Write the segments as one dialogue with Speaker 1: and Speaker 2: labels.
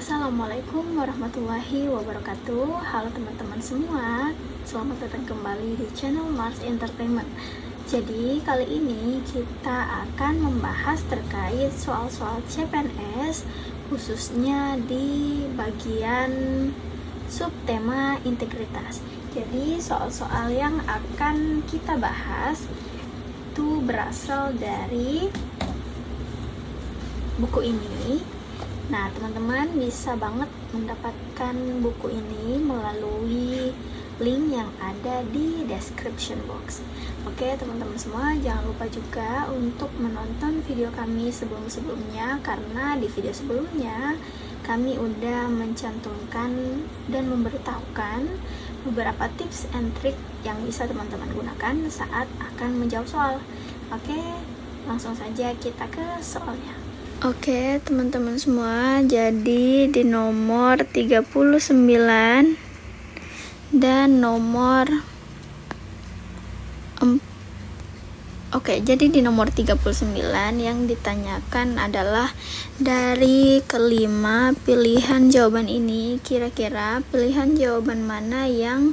Speaker 1: Assalamualaikum warahmatullahi wabarakatuh. Halo teman-teman semua, selamat datang kembali di channel Mars Entertainment. Jadi kali ini kita akan membahas terkait soal-soal CPNS, khususnya di bagian subtema integritas. Jadi soal-soal yang akan kita bahas itu berasal dari buku ini. Nah, teman-teman bisa banget mendapatkan buku ini melalui link yang ada di description box. Oke, teman-teman semua, jangan lupa juga untuk menonton video kami sebelum-sebelumnya, karena di video sebelumnya kami udah mencantumkan dan memberitahukan beberapa tips and trick yang bisa teman-teman gunakan saat akan menjawab soal. Oke, langsung saja kita ke soalnya. Oke, teman-teman semua, jadi di nomor 39 dan nomor jadi di nomor 39 yang ditanyakan adalah dari kelima pilihan jawaban ini, kira-kira pilihan jawaban mana yang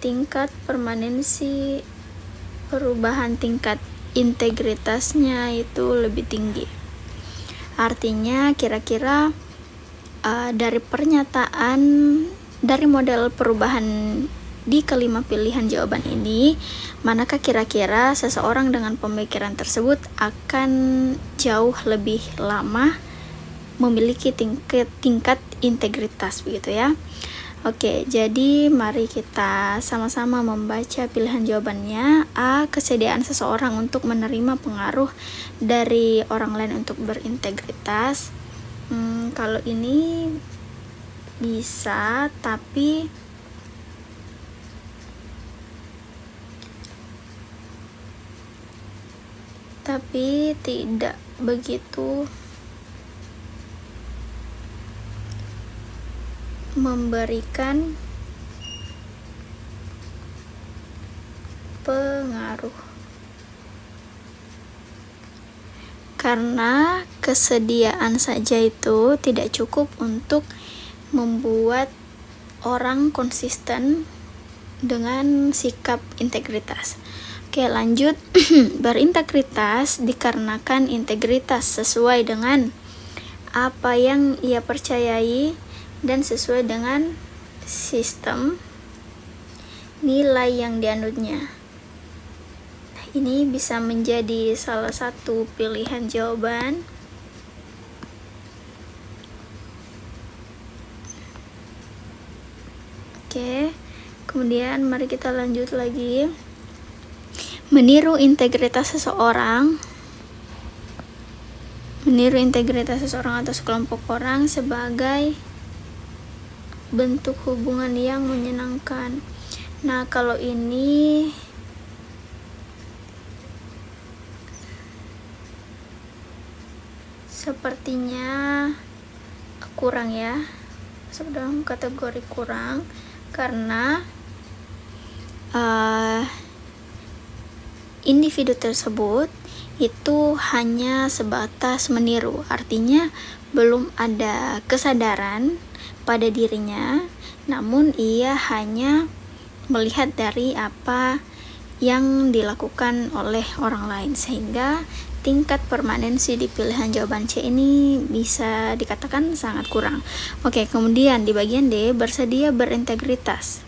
Speaker 1: tingkat permanensi perubahan tingkat integritasnya itu lebih tinggi. Artinya kira-kira dari pernyataan, dari model perubahan di kelima pilihan jawaban ini, manakah kira-kira seseorang dengan pemikiran tersebut akan jauh lebih lama memiliki tingkat integritas, begitu ya. Oke, jadi mari kita sama-sama membaca pilihan jawabannya. A. Kesediaan seseorang untuk menerima pengaruh dari orang lain untuk berintegritas. Kalau ini bisa, tapi tidak begitu memberikan pengaruh, karena kesediaan saja itu tidak cukup untuk membuat orang konsisten dengan sikap integritas. Oke, lanjut. Berintegritas dikarenakan integritas sesuai dengan apa yang ia percayai dan sesuai dengan sistem nilai yang dianutnya. Ini bisa menjadi salah satu pilihan jawaban. Oke, kemudian mari kita lanjut lagi. Meniru integritas seseorang atau sekelompok orang sebagai bentuk hubungan yang menyenangkan. Nah, kalau ini sepertinya kurang ya, sudah kategori kurang, karena individu tersebut itu hanya sebatas meniru, artinya belum ada kesadaran pada dirinya, namun ia hanya melihat dari apa yang dilakukan oleh orang lain, sehingga tingkat permanensi di pilihan jawaban C ini bisa dikatakan sangat kurang. Oke, kemudian di bagian D, bersedia berintegritas.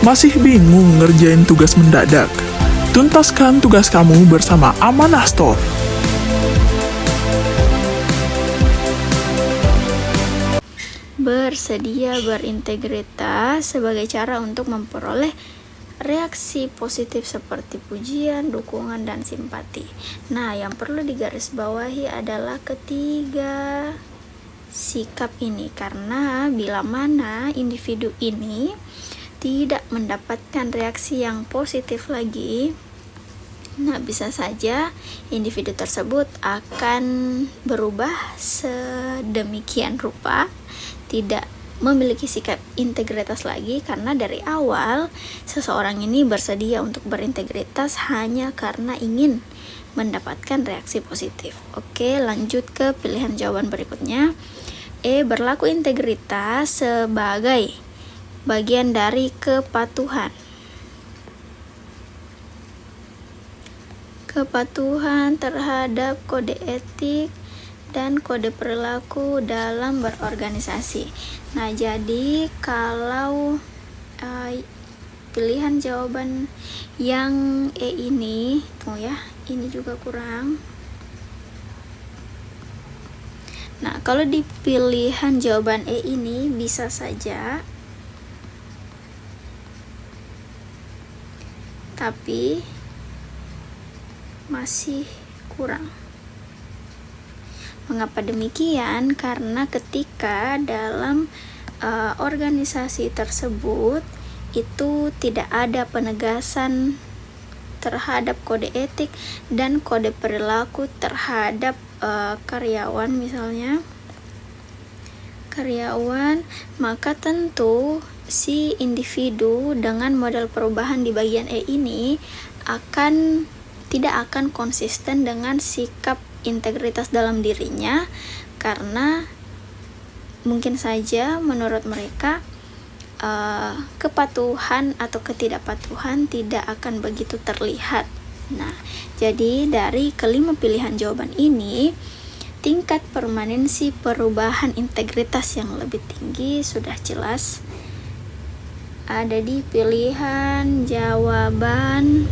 Speaker 2: Masih bingung ngerjain tugas mendadak? Tuntaskan tugas kamu bersama Amanah Store.
Speaker 1: Bersedia berintegritas sebagai cara untuk memperoleh reaksi positif seperti pujian, dukungan, dan simpati. Nah, yang perlu digarisbawahi adalah ketiga sikap ini, karena bila mana individu ini tidak mendapatkan reaksi yang positif lagi, nah bisa saja individu tersebut akan berubah sedemikian rupa, tidak memiliki sikap integritas lagi, karena dari awal seseorang ini bersedia untuk berintegritas hanya karena ingin mendapatkan reaksi positif. Oke, lanjut ke pilihan jawaban berikutnya. Berlaku integritas sebagai bagian dari kepatuhan. Kepatuhan terhadap kode etik dan kode perilaku dalam berorganisasi. Nah, jadi kalau pilihan jawaban yang ini, tunggu ya, ini juga kurang. Nah, kalau di pilihan jawaban ini bisa saja, tapi masih kurang. Mengapa demikian? Karena ketika dalam organisasi tersebut itu tidak ada penegasan terhadap kode etik dan kode perilaku terhadap karyawan, misalnya karyawan, maka tentu si individu dengan model perubahan di bagian ini tidak akan konsisten dengan sikap integritas dalam dirinya, karena mungkin saja menurut mereka kepatuhan atau ketidakpatuhan tidak akan begitu terlihat. Nah, jadi dari kelima pilihan jawaban ini, tingkat permanensi perubahan integritas yang lebih tinggi sudah jelas ada di pilihan jawaban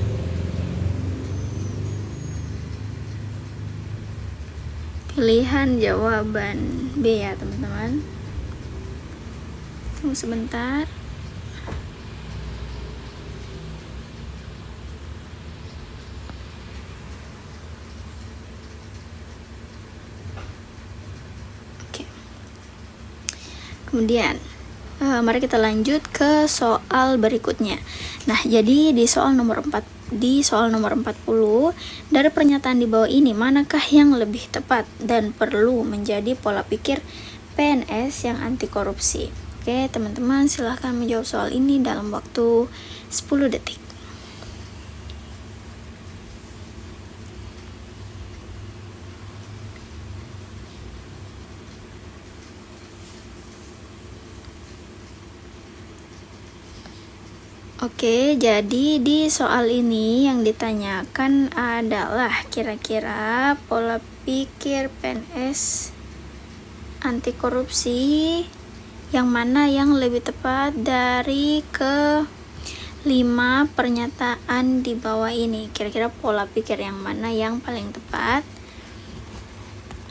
Speaker 1: B ya teman-teman. Tunggu sebentar. Oke. Kemudian mari kita lanjut ke soal berikutnya. Nah, jadi di soal nomor 40, dari pernyataan di bawah ini, manakah yang lebih tepat dan perlu menjadi pola pikir PNS yang anti korupsi? Oke, teman-teman silahkan menjawab soal ini dalam waktu 10 detik. Oke, jadi di soal ini yang ditanyakan adalah kira-kira pola pikir PNS anti korupsi yang mana yang lebih tepat dari ke 5 pernyataan di bawah ini. Kira-kira pola pikir yang mana yang paling tepat,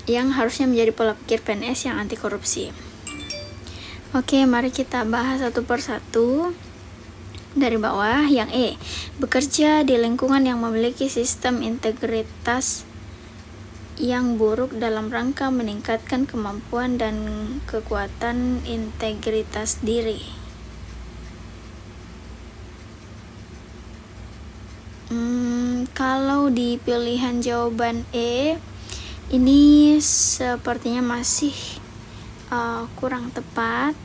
Speaker 1: yang harusnya menjadi pola pikir PNS yang anti korupsi. Oke, mari kita bahas satu persatu. Dari bawah, yang bekerja di lingkungan yang memiliki sistem integritas yang buruk dalam rangka meningkatkan kemampuan dan kekuatan integritas diri. Kalau di pilihan jawaban ini sepertinya masih kurang tepat.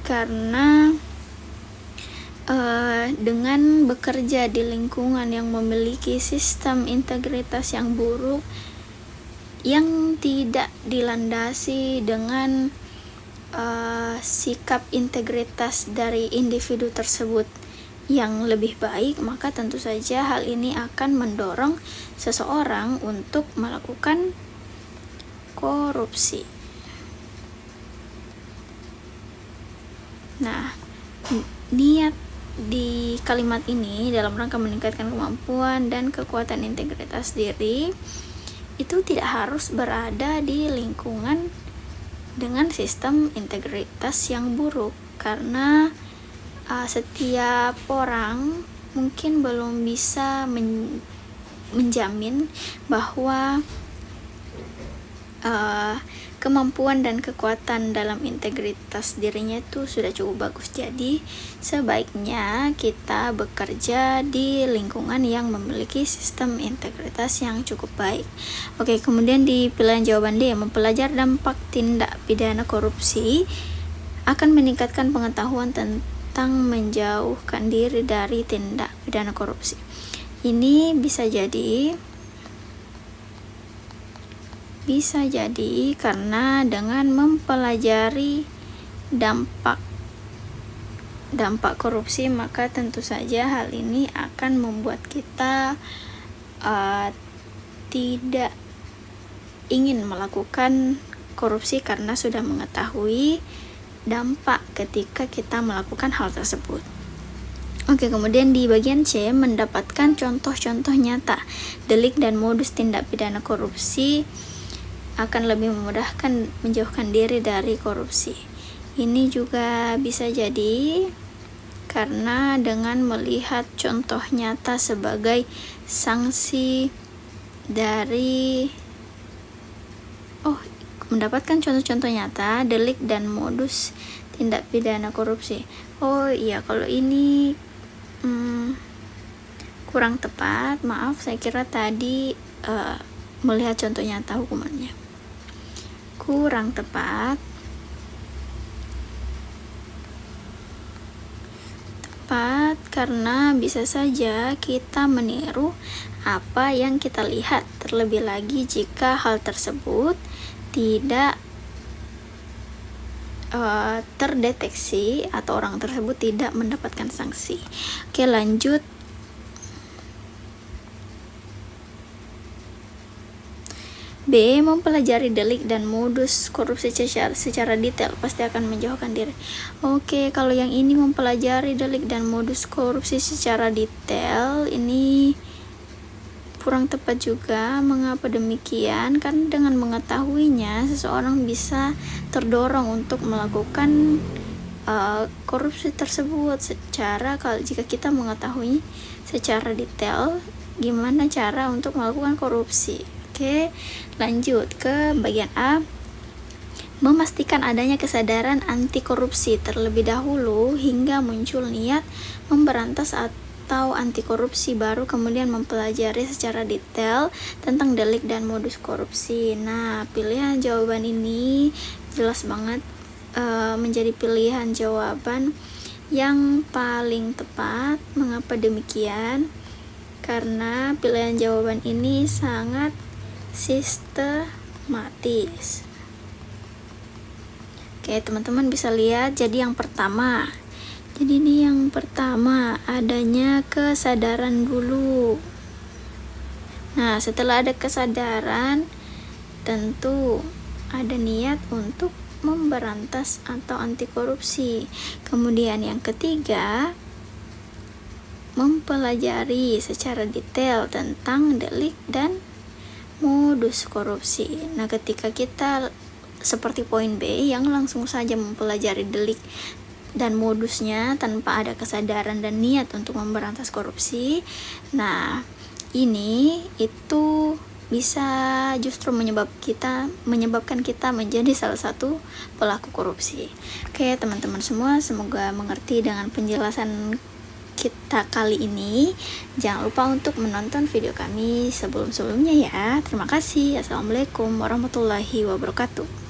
Speaker 1: Karena dengan bekerja di lingkungan yang memiliki sistem integritas yang buruk, yang tidak dilandasi dengan sikap integritas dari individu tersebut yang lebih baik, maka tentu saja hal ini akan mendorong seseorang untuk melakukan korupsi. Nah, niat di kalimat ini dalam rangka meningkatkan kemampuan dan kekuatan integritas diri itu tidak harus berada di lingkungan dengan sistem integritas yang buruk, karena setiap orang mungkin belum bisa menjamin bahwa kemampuan dan kekuatan dalam integritas dirinya itu sudah cukup bagus. Jadi sebaiknya kita bekerja di lingkungan yang memiliki sistem integritas yang cukup baik. Oke, kemudian di pilihan jawaban D, mempelajari dampak tindak pidana korupsi akan meningkatkan pengetahuan tentang menjauhkan diri dari tindak pidana korupsi. Ini bisa jadi karena dengan mempelajari dampak korupsi, maka tentu saja hal ini akan membuat kita tidak ingin melakukan korupsi karena sudah mengetahui dampak ketika kita melakukan hal tersebut. Oke, kemudian di bagian C, mendapatkan contoh-contoh nyata delik dan modus tindak pidana korupsi akan lebih memudahkan menjauhkan diri dari korupsi. Ini juga bisa jadi karena dengan melihat contoh nyata sebagai sanksi dari mendapatkan contoh-contoh nyata delik dan modus tindak pidana korupsi. Oh iya, kalau ini kurang tepat, maaf, saya kira tadi melihat contoh nyata hukumannya. Kurang tepat karena bisa saja kita meniru apa yang kita lihat, terlebih lagi jika hal tersebut tidak terdeteksi atau orang tersebut tidak mendapatkan sanksi. Oke, lanjut. B, mempelajari delik dan modus korupsi secara detail pasti akan menjauhkan diri. Oke, kalau yang ini mempelajari delik dan modus korupsi secara detail, ini kurang tepat juga. Mengapa demikian? Karena dengan mengetahuinya, seseorang bisa terdorong untuk melakukan korupsi tersebut. Jika kita mengetahui secara detail gimana cara untuk melakukan korupsi. Oke, lanjut ke bagian A. Memastikan adanya kesadaran anti korupsi terlebih dahulu hingga muncul niat memberantas atau anti korupsi, baru kemudian mempelajari secara detail tentang delik dan modus korupsi. Nah, pilihan jawaban ini jelas banget menjadi pilihan jawaban yang paling tepat. Mengapa demikian? Karena pilihan jawaban ini sangat sistematis. Oke, teman-teman bisa lihat. Jadi yang pertama adanya kesadaran dulu. Nah, setelah ada kesadaran, tentu ada niat untuk memberantas atau anti korupsi. Kemudian yang ketiga, mempelajari secara detail tentang delik dan modus korupsi. Nah, ketika kita seperti poin B yang langsung saja mempelajari delik dan modusnya tanpa ada kesadaran dan niat untuk memberantas korupsi, nah ini itu bisa justru menyebabkan kita menjadi salah satu pelaku korupsi. Oke, teman-teman semua, semoga mengerti dengan penjelasan kita kali ini. Jangan lupa untuk menonton video kami sebelum-sebelumnya ya. Terima kasih. Assalamualaikum warahmatullahi wabarakatuh.